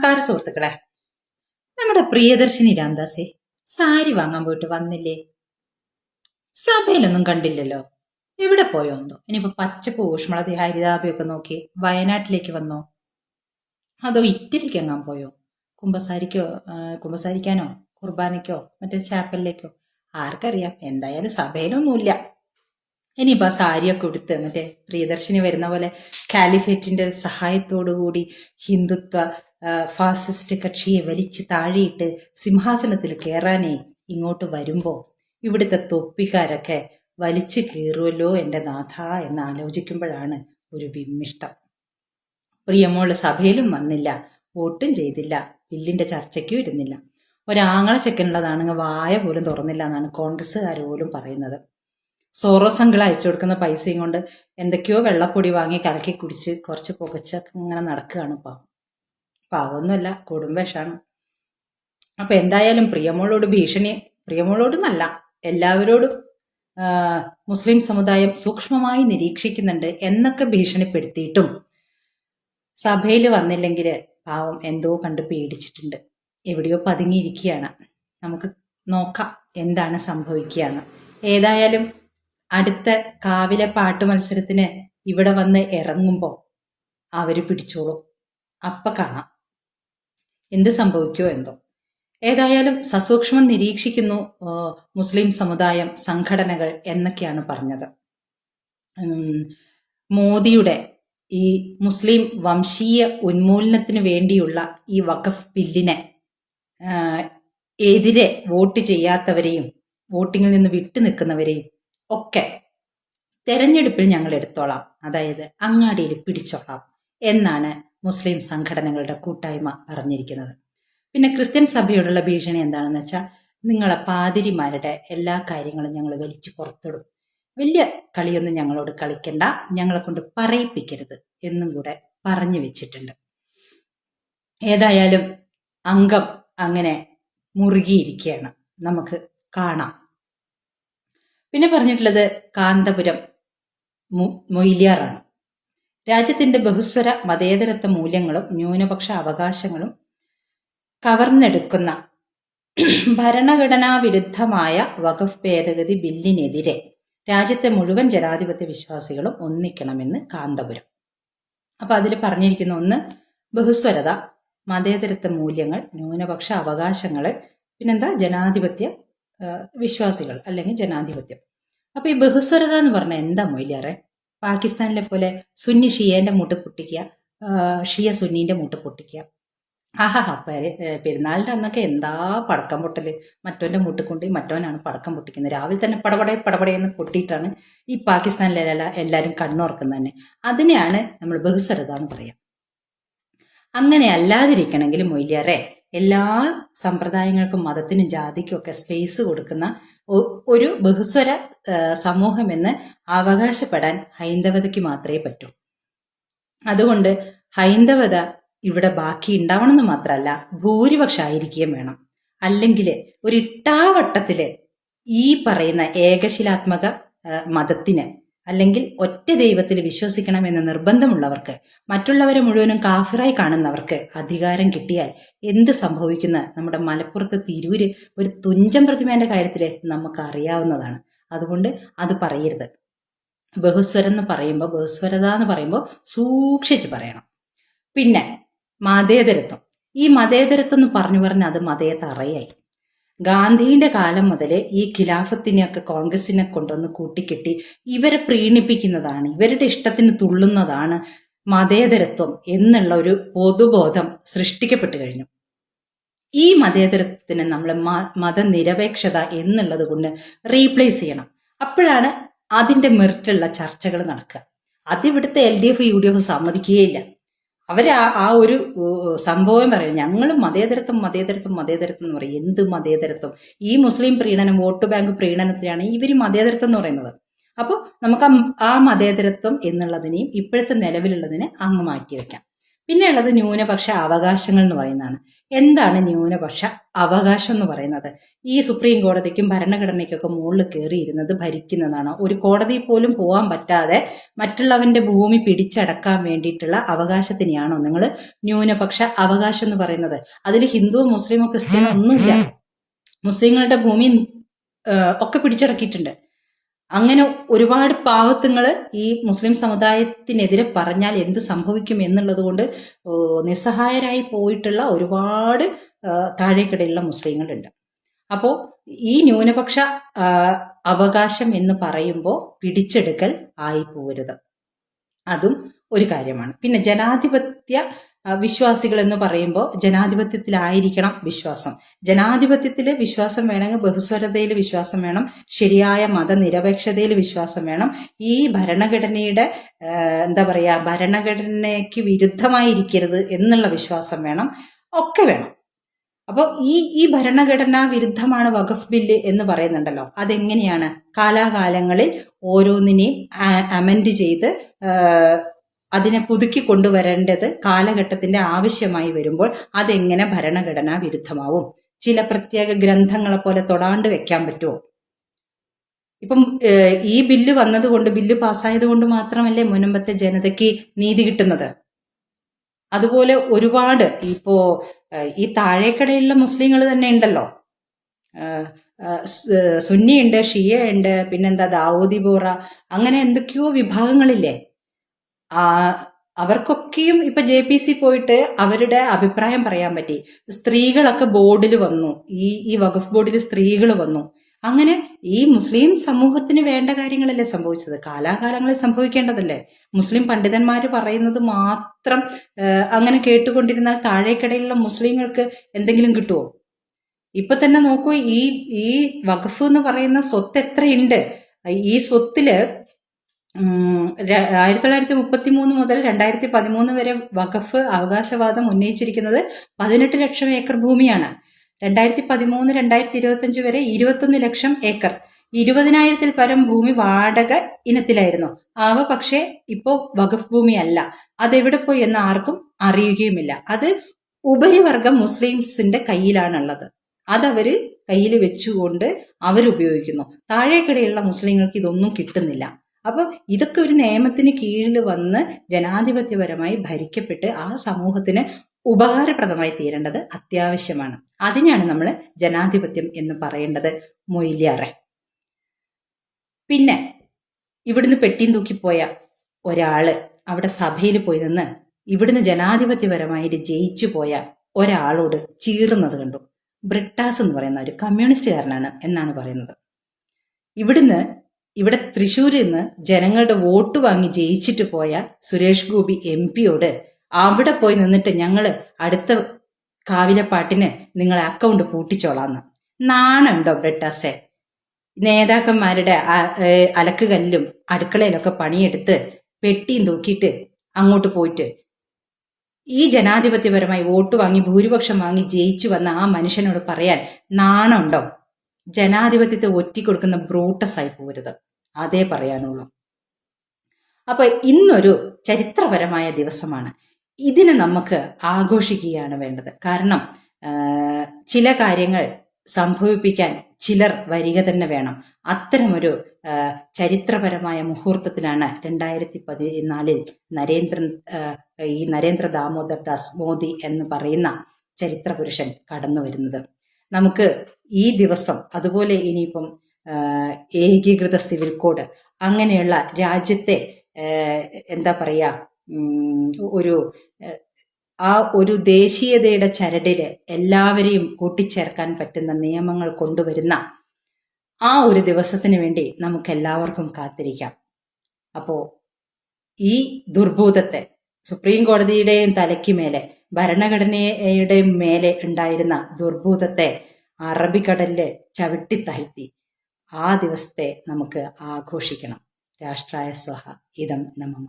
നമസ്കാരം സുഹൃത്തുക്കളെ. നമ്മുടെ പ്രിയദർശിനി രാംദാസെ സാരി വാങ്ങാൻ പോയിട്ട് വന്നില്ലേ? സഭയിലൊന്നും കണ്ടില്ലല്ലോ. എവിടെ പോയോ എന്തോ? ഇനിയിപ്പോ പച്ചപ്പ് ഊഷ്മളതി ഹരിതാപിയൊക്കെ നോക്കി വയനാട്ടിലേക്ക് വന്നോ? അതോ ഇറ്റലിക്ക് എങ്ങാൻ പോയോ? കുമ്പസാരിക്കാനോ കുർബാനയ്ക്കോ മറ്റേ ചാപ്പലിലേക്കോ? ആർക്കറിയാം. എന്തായാലും സഭയിലൊന്നുമില്ല. ഇനിയിപ്പോൾ ആ സാരിയൊക്കെ ഉടുത്ത് മറ്റേ പ്രിയദർശിനി വരുന്ന പോലെ കാലിഫേറ്റിന്റെ സഹായത്തോടുകൂടി ഹിന്ദുത്വ ഫാസിസ്റ്റ് കക്ഷിയെ വലിച്ച് താഴെയിട്ട് സിംഹാസനത്തിൽ കയറാനേ ഇങ്ങോട്ട് വരുമ്പോൾ ഇവിടുത്തെ തൊപ്പിക്കാരൊക്കെ വലിച്ചു കീറുമല്ലോ എൻ്റെ നാഥ എന്ന് ആലോചിക്കുമ്പോഴാണ് ഒരു വിമ്മിഷ്ടം. പ്രിയമോള് സഭയിലും വന്നില്ല, വോട്ടും ചെയ്തില്ല, ബില്ലിന്റെ ചർച്ചയ്ക്കും ഇരുന്നില്ല. ഒരാങ്ങളെ ചെക്കനുള്ളതാണെങ്കിൽ വായ പോലും തുറന്നില്ല എന്നാണ് കോൺഗ്രസ്സുകാർ പോലും പറയുന്നത്. സോറോസ് അങ്കിൾ അയച്ചു കൊടുക്കുന്ന പൈസയും കൊണ്ട് എന്തൊക്കെയോ വെള്ളപ്പൊടി വാങ്ങി കലക്കി കുടിച്ച് കുറച്ച് പുകച്ചൊക്കെ ഇങ്ങനെ നടക്കുകയാണ്. പാവമൊന്നുമല്ല, കുടുംബേഷാണ്. അപ്പൊ എന്തായാലും പ്രിയമോളോടുന്നല്ല എല്ലാവരോടും മുസ്ലിം സമുദായം സൂക്ഷ്മമായി നിരീക്ഷിക്കുന്നുണ്ട് എന്നൊക്കെ ഭീഷണിപ്പെടുത്തിയിട്ടും സഭയിൽ വന്നില്ലെങ്കിൽ പാവം എന്തോ കണ്ട് പേടിച്ചിട്ടുണ്ട്. എവിടെയോ പതുങ്ങിയിരിക്കുകയാണ്. നമുക്ക് നോക്കാം എന്താണ് സംഭവിക്കുകയെന്ന്. ഏതായാലും അടുത്ത കാവിലെ പാട്ട് മത്സരത്തിന് ഇവിടെ വന്ന് ഇറങ്ങുമ്പോൾ അവര് പിടിച്ചോളും. അപ്പ കാണാം എന്ത് സംഭവിക്കുമോ എന്തോ. ഏതായാലും സസൂക്ഷ്മം നിരീക്ഷിക്കുന്നു മുസ്ലിം സമുദായം, സംഘടനകൾ എന്നൊക്കെയാണ് പറഞ്ഞത്. മോദിയുടെ ഈ മുസ്ലിം വംശീയ ഉന്മൂലനത്തിന് വേണ്ടിയുള്ള ഈ വഖഫ് ബില്ലിനെ എതിരെ വോട്ട് ചെയ്യാത്തവരെയും വോട്ടിങ്ങിൽ നിന്ന് വിട്ടു നിൽക്കുന്നവരെയും ഒക്കെ തെരഞ്ഞെടുപ്പിൽ ഞങ്ങൾ എടുത്തോളാം, അതായത് അങ്ങാടിയിൽ പിടിച്ചോളാം എന്നാണ് മുസ്ലിം സംഘടനകളുടെ കൂട്ടായ്മ പറഞ്ഞിരിക്കുന്നത്. പിന്നെ ക്രിസ്ത്യൻ സഭയോടുള്ള ഭീഷണി എന്താണെന്ന് വെച്ചാൽ, നിങ്ങളെ പാതിരിമാരുടെ എല്ലാ കാര്യങ്ങളും ഞങ്ങൾ വലിച്ചു പുറത്തിടും, വലിയ കളിയൊന്നും ഞങ്ങളോട് കളിക്കണ്ട, ഞങ്ങളെ കൊണ്ട് പറയിപ്പിക്കരുത് എന്നും കൂടെ പറഞ്ഞു വെച്ചിട്ടുണ്ട്. ഏതായാലും അംഗം അങ്ങനെ മുറുകിയിരിക്കുകയാണ്, നമുക്ക് കാണാം. പിന്നെ പറഞ്ഞിട്ടുള്ളത് കാന്തപുരം മൊയ്ലിയാറാണ്. രാജ്യത്തിന്റെ ബഹുസ്വര മതേതരത്വ മൂല്യങ്ങളും ന്യൂനപക്ഷ അവകാശങ്ങളും കവർന്നെടുക്കുന്ന ഭരണഘടനാ വിരുദ്ധമായ വഖഫ് ഭേദഗതി ബില്ലിനെതിരെ രാജ്യത്തെ മുഴുവൻ ജനാധിപത്യ വിശ്വാസികളും ഒന്നിക്കണമെന്ന് കാന്തപുരം. അപ്പൊ അതിൽ പറഞ്ഞിരിക്കുന്ന ഒന്ന് ബഹുസ്വരത, മതേതരത്വ മൂല്യങ്ങൾ, ന്യൂനപക്ഷ അവകാശങ്ങള്, പിന്നെന്താ ജനാധിപത്യ വിശ്വാസികൾ അല്ലെങ്കിൽ ജനാധിപത്യം. അപ്പൊ ഈ ബഹുസ്വരത എന്ന് പറഞ്ഞാൽ എന്താ മൊയ്ലിയാറെ? പാകിസ്ഥാനിലെ പോലെ സുന്നി ഷിയേന്റെ മൂട്ട് പൊട്ടിക്കുക, ഷിയ സുന്നീന്റെ മൂട്ട് പൊട്ടിക്കുക. പെരുന്നാളിന്റെ അന്നൊക്കെ എന്താ പടക്കം പൊട്ടല്! മറ്റോന്റെ മൂട്ട് കൊണ്ട് മറ്റോനാണ് പടക്കം പൊട്ടിക്കുന്നത്. രാവിലെ തന്നെ പടപടയെന്ന് പൊട്ടിയിട്ടാണ് ഈ പാകിസ്ഥാനിലെ എല്ലാവരും കണ്ണുറക്കുന്നത് തന്നെ. അതിനെയാണ് നമ്മൾ ബഹുസ്വരത എന്ന് പറയാം. അങ്ങനെ അല്ലാതിരിക്കണമെങ്കിൽ മൊയ്ലിയാറെ എല്ലാ സമ്പ്രദായങ്ങൾക്കും മതത്തിനും ജാതിക്കും ഒക്കെ സ്പേസ് കൊടുക്കുന്ന ഒരു ബഹുസ്വര സമൂഹമെന്ന് അവകാശപ്പെടാൻ ഹൈന്ദവതയ്ക്ക് മാത്രമേ പറ്റൂ. അതുകൊണ്ട് ഹൈന്ദവത ഇവിടെ ബാക്കി ഉണ്ടാവണമെന്ന് മാത്രമല്ല, ഭൂരിപക്ഷമായിരിക്കുകയും വേണം. അല്ലെങ്കിൽ ഒരു ഇട്ടാവട്ടത്തില് ഈ പറയുന്ന ഏകശിലാത്മക മതത്തിന് അല്ലെങ്കിൽ ഒറ്റ ദൈവത്തിൽ വിശ്വസിക്കണമെന്ന് നിർബന്ധമുള്ളവർക്ക്, മറ്റുള്ളവരെ മുഴുവനും കാഫിറായി കാണുന്നവർക്ക് അധികാരം കിട്ടിയാൽ എന്ത് സംഭവിക്കുന്ന നമ്മുടെ മലപ്പുറത്ത് തിരൂര് ഒരു തുഞ്ചൻ പ്രതിമേന്റെ കാര്യത്തിൽ നമുക്ക് അറിയാവുന്നതാണ്. അതുകൊണ്ട് അത് പറയരുത്. ബഹുസ്വരം എന്ന് പറയുമ്പോൾ, ബഹുസ്വരത എന്ന് പറയുമ്പോൾ സൂക്ഷിച്ച് പറയണം. പിന്നെ മതേതരത്വം. ഈ മതേതരത്വം എന്ന് പറഞ്ഞ് അത് മതേതറയായി. ഗാന്ധിയുടെ കാലം മുതൽ ഈ ഖിലാഫത്തിനെയൊക്കെ കോൺഗ്രസിനെ കൊണ്ടുവന്ന് കൂട്ടിക്കെട്ടി ഇവരെ പ്രീണിപ്പിക്കുന്നതാണ്, ഇവരുടെ ഇഷ്ടത്തിന് തുള്ളുന്നതാണ് മതേതരത്വം എന്നുള്ള ഒരു പൊതുബോധം സൃഷ്ടിക്കപ്പെട്ടു കഴിഞ്ഞു. ഈ മതേതരത്വത്തിന് നമ്മൾ മതനിരപേക്ഷത എന്നുള്ളത് കൊണ്ട് റീപ്ലേസ് ചെയ്യണം. അപ്പോഴാണ് അതിന്റെ മെറിറ്റുള്ള ചർച്ചകൾ നടക്കുക. അതിവിടുത്തെ LDF UDF സമ്മതിക്കുകയില്ല. അവർ ആ ഒരു സംഭവം പറയും, ഞങ്ങൾ മതേതരത്വം എന്ന് പറയും. എന്ത് മതേതരത്വം? ഈ മുസ്ലിം പ്രീണനം, വോട്ട് ബാങ്ക് പ്രീണനത്തിലാണ് ഇവർ മതേതരത്വം എന്ന് പറയുന്നത്. അപ്പോൾ നമുക്ക് ആ മതേതരത്വം എന്നുള്ളതിനെയും ഇപ്പോഴത്തെ നിലവിലുള്ളതിനെ അങ്ങ് മാറ്റി വെക്കാം. പിന്നെയുള്ളത് ന്യൂനപക്ഷ അവകാശങ്ങൾ എന്ന് പറയുന്നതാണ്. എന്താണ് ന്യൂനപക്ഷ അവകാശം എന്ന് പറയുന്നത്? ഈ സുപ്രീം കോടതിക്കും ഭരണഘടനയ്ക്കൊക്കെ മുകളിൽ കയറിയിരുന്നത് ഭരിക്കുന്നതാണ്. ഒരു കോടതി പോലും പോകാൻ പറ്റാതെ മറ്റുള്ളവന്റെ ഭൂമി പിടിച്ചടക്കാൻ വേണ്ടിയിട്ടുള്ള അവകാശത്തിനെയാണോ നിങ്ങൾ ന്യൂനപക്ഷ അവകാശം എന്ന് പറയുന്നത്? അതിൽ ഹിന്ദുവോ മുസ്ലിമോ ക്രിസ്ത്യാനോ ഒന്നുമില്ല. മുസ്ലിങ്ങളുടെ ഭൂമി ഒക്കെ പിടിച്ചടക്കിയിട്ടുണ്ട്. അങ്ങനെ ഒരുപാട് പാവത്തുങ്ങൾ ഈ മുസ്ലിം സമുദായത്തിനെതിരെ പറഞ്ഞാൽ എന്ത് സംഭവിക്കും എന്നുള്ളത് കൊണ്ട് നിസ്സഹായരായി പോയിട്ടുള്ള ഒരുപാട് താഴേക്കിടയിലുള്ള മുസ്ലിങ്ങളുണ്ട്. അപ്പോൾ ഈ ന്യൂനപക്ഷ അവകാശം എന്ന് പറയുമ്പോൾ പിടിച്ചെടുക്കൽ ആയി പോരുത്, അതും ഒരു കാര്യമാണ്. പിന്നെ ജനാധിപത്യ വിശ്വാസികൾ എന്ന് പറയുമ്പോൾ ജനാധിപത്യത്തിലായിരിക്കണം വിശ്വാസം. ജനാധിപത്യത്തിൽ വിശ്വാസം വേണമെങ്കിൽ ബഹുസ്വരതയിൽ വിശ്വാസം വേണം, ശരിയായ മതനിരപേക്ഷതയിൽ വിശ്വാസം വേണം, ഈ ഭരണഘടനയുടെ എന്താ പറയുക ഭരണഘടനയ്ക്ക് വിരുദ്ധമായിരിക്കരുത് എന്നുള്ള വിശ്വാസം വേണം, ഒക്കെ വേണം. അപ്പോൾ ഈ ഭരണഘടനാ വിരുദ്ധമാണ് വഖഫ് ബില്ല് എന്ന് പറയുന്നുണ്ടല്ലോ, അതെങ്ങനെയാണ്? കാലാകാലങ്ങളിൽ ഓരോന്നിനെയും അമെൻഡ് ചെയ്ത് അതിനെ പുതുക്കി കൊണ്ടുവരേണ്ടത് കാലഘട്ടത്തിന്റെ ആവശ്യമായി വരുമ്പോൾ അതെങ്ങനെ ഭരണഘടനാ വിരുദ്ധമാവും? ചില പ്രത്യേക ഗ്രന്ഥങ്ങളെ പോലെ തൊടാണ്ട് വെക്കാൻ പറ്റുമോ? ഇപ്പം ഈ ബില്ല് വന്നതുകൊണ്ട്, ബില്ല് പാസ്സായത് കൊണ്ട് മാത്രമല്ലേ മുൻപത്തെ ജനതയ്ക്ക് നീതി കിട്ടുന്നത്? അതുപോലെ ഒരുപാട് ഇപ്പോ ഈ താഴേക്കടയിലുള്ള മുസ്ലിങ്ങൾ തന്നെ ഉണ്ടല്ലോ, സുന്നിയുണ്ട്, ഷിയ ഉണ്ട്, പിന്നെന്താ ദാവൂദി ബോറ, അങ്ങനെ എന്തൊക്കെയോ വിഭാഗങ്ങളില്ലേ. അവർക്കൊക്കെയും ഇപ്പൊ JPC പോയിട്ട് അവരുടെ അഭിപ്രായം പറയാൻ പറ്റി. സ്ത്രീകളൊക്കെ ബോർഡിൽ വന്നു, ഈ വഖഫ് ബോർഡിൽ സ്ത്രീകൾ വന്നു. അങ്ങനെ ഈ മുസ്ലിം സമൂഹത്തിന് വേണ്ട കാര്യങ്ങളല്ലേ സംഭവിച്ചത്, കാലാകാലങ്ങളിൽ സംഭവിക്കേണ്ടതല്ലേ. മുസ്ലിം പണ്ഡിതന്മാർ പറയുന്നത് മാത്രം അങ്ങനെ കേട്ടുകൊണ്ടിരുന്നാൽ താഴേക്കിടയിലുള്ള മുസ്ലിങ്ങൾക്ക് എന്തെങ്കിലും കിട്ടുമോ? ഇപ്പൊ തന്നെ നോക്കൂ, ഈ വഖഫ് എന്ന് പറയുന്ന സ്വത്ത് എത്രയുണ്ട്. ഈ സ്വത്തില് 1933 മുതൽ 2013 വരെ വഖഫ് അവകാശവാദം ഉന്നയിച്ചിരിക്കുന്നത് 18 ലക്ഷം ഏക്കർ ഭൂമിയാണ്. 2013 2025 വരെ 21 ലക്ഷം ഏക്കർ, 20,000-ൽ പരം ഭൂമി വാടക ഇനത്തിലായിരുന്നു. അവ പക്ഷേ ഇപ്പോൾ വഖഫ് ഭൂമി അല്ല. അതെവിടെ പോയി എന്ന് ആർക്കും അറിയുകയുമില്ല. അത് ഉപരിവർഗം മുസ്ലിംസിന്റെ കയ്യിലാണുള്ളത്. അതവര് കയ്യിൽ വെച്ചുകൊണ്ട് അവരുപയോഗിക്കുന്നു. താഴേക്കിടയിലുള്ള മുസ്ലിങ്ങൾക്ക് ഇതൊന്നും കിട്ടുന്നില്ല. അപ്പം ഇതൊക്കെ ഒരു നിയമത്തിന് കീഴിൽ വന്ന് ജനാധിപത്യപരമായി ഭരിക്കപ്പെട്ട് ആ സമൂഹത്തിന് ഉപകാരപ്രദമായി തീരേണ്ടത് അത്യാവശ്യമാണ്. അതിനെയാണ് നമ്മൾ ജനാധിപത്യം എന്ന് പറയേണ്ടത് മൊയ്ലിയാറെ. പിന്നെ ഇവിടുന്ന് പെട്ടിയും തൂക്കിപ്പോയ ഒരാള് അവിടെ സഭയിൽ പോയി നിന്ന് ഇവിടുന്ന് ജനാധിപത്യപരമായിട്ട് ജയിച്ചു പോയ ഒരാളോട് ചീറുന്നത് കണ്ടു. ബ്രിട്ടാസ് എന്ന് പറയുന്ന ഒരു കമ്മ്യൂണിസ്റ്റുകാരനാണ് എന്നാണ് പറയുന്നത്. ഇവിടെ തൃശ്ശൂരിൽ നിന്ന് ജനങ്ങളുടെ വോട്ട് വാങ്ങി ജയിച്ചിട്ട് പോയ സുരേഷ് ഗോപി MP-യോട് അവിടെ പോയി നിന്നിട്ട് ഞങ്ങൾ അടുത്ത കാവിലപ്പാട്ടിന് നിങ്ങളെ അക്കൗണ്ട് പൂട്ടിച്ചോളാന്ന്. നാണുണ്ടോ ബ്രിട്ടാസെ? നേതാക്കന്മാരുടെ അലക്കുകല്ലും അടുക്കളയിലൊക്കെ പണിയെടുത്ത് പെട്ടിയും തൂക്കിയിട്ട് അങ്ങോട്ട് പോയിട്ട് ഈ ജനാധിപത്യപരമായി വോട്ട് വാങ്ങി ഭൂരിപക്ഷം വാങ്ങി ജയിച്ചു വന്ന ആ മനുഷ്യനോട് പറയാൻ നാണുണ്ടോ? ജനാധിപത്യത്തെ ഒറ്റിക്കൊടുക്കുന്ന ബ്രൂട്ടസ് ആയി പോരുത്, അതേ പറയാനുള്ളൂ. അപ്പൊ ഇന്നൊരു ചരിത്രപരമായ ദിവസമാണ്. ഇതിനെ നമുക്ക് ആഘോഷിക്കുകയാണ് വേണ്ടത്. കാരണം ചില കാര്യങ്ങൾ സംഭവിപ്പിക്കാൻ ചിലർ വരിക തന്നെ വേണം. അത്തരമൊരു ചരിത്രപരമായ മുഹൂർത്തത്തിലാണ് 2014 നരേന്ദ്ര ദാമോദർ ദാസ് മോദി എന്ന് പറയുന്ന ചരിത്ര പുരുഷൻ കടന്നു വരുന്നത്. നമുക്ക് ഈ ദിവസം, അതുപോലെ ഇനിയിപ്പം ഏകീകൃത സിവിൽ കോഡ്, അങ്ങനെയുള്ള രാജ്യത്തെ എന്താ പറയുക ഒരു ദേശീയതയുടെ ചരടില് എല്ലാവരെയും കൂട്ടിച്ചേർക്കാൻ പറ്റുന്ന നിയമങ്ങൾ കൊണ്ടുവരുന്ന ആ ഒരു ദിവസത്തിന് വേണ്ടി നമുക്ക് എല്ലാവർക്കും കാത്തിരിക്കാം. അപ്പോൾ ഈ ദുർഭൂതത്തെ, സുപ്രീം കോടതിയുടെയും തലയ്ക്ക് മേലെ, ഭരണഘടനയുടെ മേലെ ഉണ്ടായിരുന്ന ദുർഭൂതത്തെ അറബിക്കടലില് ചവിട്ടിത്താഴ്ത്തി ആ ദിവസത്തെ നമുക്ക് ആഘോഷിക്കണം. രാഷ്ട്രായ സ്വഹ ഇദം നമഃ.